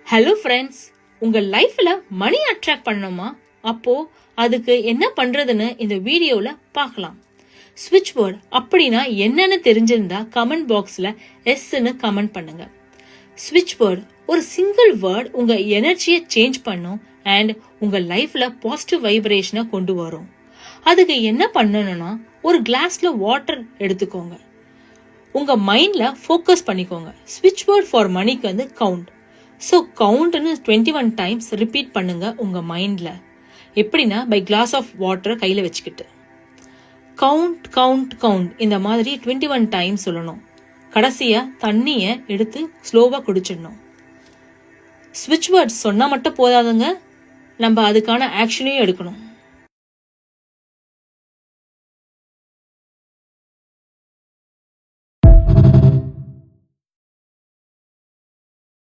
Hello friends, உங்க லைஃப்ல மணி attract பண்ணணுமா? அப்போ அதுக்கு என்ன பண்றதுன்னு இந்த வீடியோல பார்க்கலாம். ஸ்விட்ச் வேர்ட் அப்படின்னா என்னன்னு தெரிஞ்சிருந்தா கமெண்ட் பாக்ஸ்ல எஸ்ன்னு கமெண்ட் பண்ணுங்க. ஸ்விட்ச் வேர்ட் ஒரு சிங்கிள் வேர்ட் உங்க எனர்ஜியை சேஞ்ச் பண்ணும் அண்ட் உங்க லைஃப்ல பாசிட்டிவ் வைப்ரேஷனை கொண்டு வரும். அதுக்கு என்ன பண்ணணும்னா, ஒரு கிளாஸ்ல வாட்டர் எடுத்துக்கோங்க. உங்க மைண்ட்ல ஃபோக்கஸ் பண்ணிக்கோங்க. ஸ்விட்ச் வேர்ட் ஃபார் மணிக்கு வந்து கவுண்ட். ஸோ கவுண்ட்னு 21 டைம்ஸ் ரிப்பீட் பண்ணுங்க உங்க மைண்ட்ல. எப்படின்னா, பை கிளாஸ் ஆஃப் வாட்டர் கையில வச்சுக்கிட்டு கவுண்ட் கவுண்ட் கவுண்ட் இந்த மாதிரி 21 டைம்ஸ் சொல்லணும். கடைசியா தண்ணிய எடுத்து ஸ்லோவா குடிச்சிடணும். ஸ்விட்ச் வேர்ட்ஸ் சொன்னா மட்டும் போதாதுங்க, நம்ம அதுக்கான ஆக்ஷனையும் எடுக்கணும்.